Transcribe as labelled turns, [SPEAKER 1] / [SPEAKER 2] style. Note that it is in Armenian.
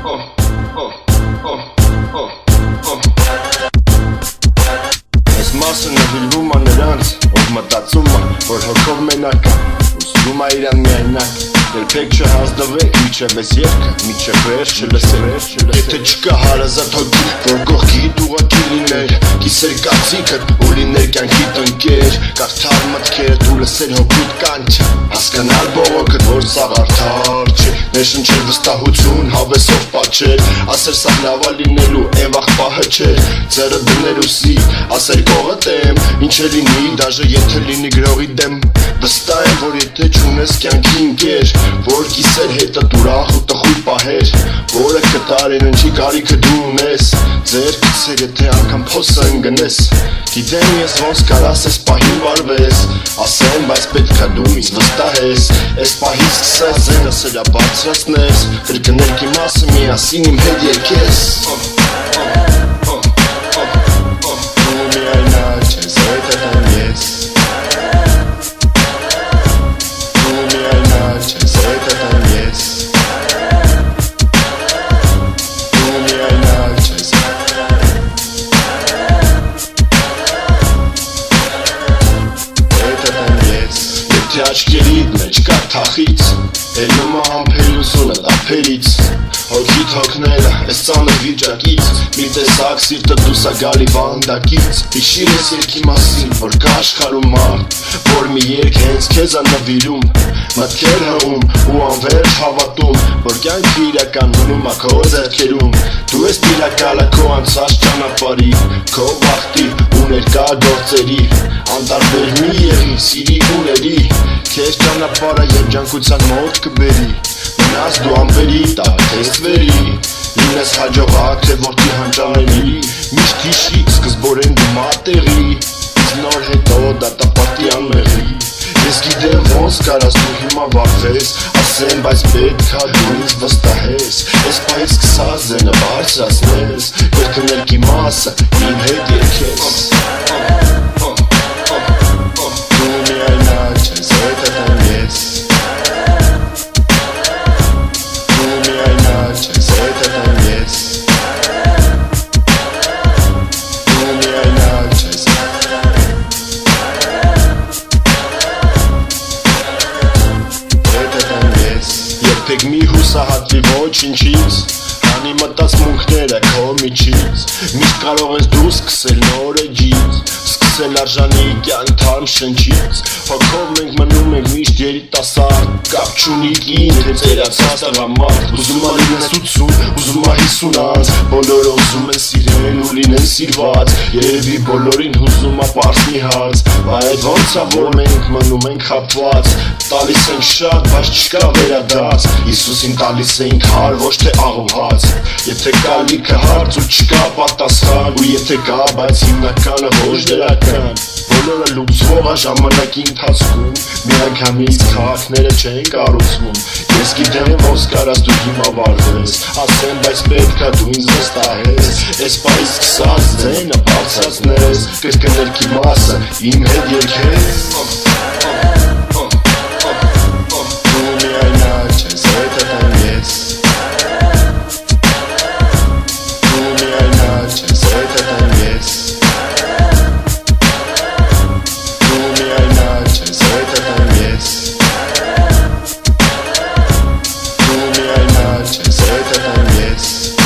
[SPEAKER 1] Այս մասը նվիրվում է նրանց, ով մտածում է, որ հոգով մենակ է, ու զգում է իրան միայնակ։ Երբեք չհազդվեք միջև այս երգը, միջև վերջ չլսեք։ Եթե չկա հարազատ հոգի, որ կողքիդ ուղղակի լիներ, կիսեր կարծիքդ ու լիներ կյանքիդ ընկեր, կարդալ մտքերդ ու լսել հոգուդ կանչը, հասկանալ բողոքդ, որ սաղ արդար չէ, ներշնչել վստահություն, հավեսով պատչել, ասեր սաղ լավա լինելու էվաղ պահը չէր, ձերը դներ ուսի, ասեր կողդ եմ, ինչ է լինի, դաժե եթե լինի գրողի դեմ, վստահ եմ, որ եթե չունես կյանքի ընկեր, որ կիսեր հետդ ուրախ ու տխույր պահեր, որը կտարեն ընչի կարիքը դու ունես, ձեր կիսեր եթե անգամ փոսը ընգնես, գիտեմ ես ոնց կարաս ես պահին վարվես, ասեմ բայց պետք է դու ինձ վստահես, ես պահից սկսես ձենը սրա բարձրացնես, կրկներքի մասը միասին իմ հետ երկես, դու միայնակ չես հետդ եմ ես, աչքերիդ մեջ կա թախից, ելնում է համբերությունը տափերից, հոգիդ հոգնելը ես ծանր վիճակից, մի տեսակ սիրտը դուս է գալի վանդակից, հիշիր ես երգի մասին, որ կա աշխարհում մարդ, որ մի երգ հենց քեզ է նվիրում, մտքեր հղում ու անվերջ հավատում, որ կյանքը իրական մնում է քո ձեռքերում, դու ես տիրակալը քո անցած ճանապարհի, քո բախտի ու ներկա գործերի, անտարբեր մի եղի, սիրի ուների, քեզ ճանապարհը երջանկության մոտ կբերի, մնաս դու ամպերի տակ տեսվերի, լինես հաջողակ թե որդի հանճարելի, միշտ հիշի սկզբորեն դու մատեղի, իսկ նոր հետո դատապարտի անմեղի, ես գիտեմ ոնց կարաս դու հիմա վարվես, ասեմ բայց պետք է դու ինձ վստահես, ես պահից սկսած ձենը բարձրացնես, կրկներքի մասը իմ հետ երկես, Երբեք մի հուսահատվի ոչինչից, հանի մտածմունքները քո միջից, միշտ կարող ես դու սկսել նոր էջից, սկսել արժանի կյանք թարմ շնչից, հոգով մենք մնում ենք միշտ երիտասարդ, կապ չունի կին թե ծերացած տղամարդ, ուզում ա լինես 80, ուզում ա 50 անց, բոլորը ուզում են սիրել ու լինեն սիրված, երևի բոլորին հուզում ա պարզ մի հաց, բայց ոնց ա որ մենք մնում ենք խաբված, տալիս ենք շատ, բայց չկա վերադարձ, Հիսուսին տալիս էինք հար, ոչ թե աղոհաց, եթե կա լիքը հարց ու չկա պատասխան, ու եթե կա, բայց հիմնականը ոչ դրական, բոլորը լուծվող է ժամանակի ընթացքում, միանգամից քաղաքները չեն կառուցվում, ես գիտեմ ոնց կարաս դու հիմա վարվես, ասեմ բայց պետք է դու ինձ վստահես, ես պահից սկսած ձենը բարձրացնես, կրկներքի մասը իմ հետ երկես,
[SPEAKER 2] Yes.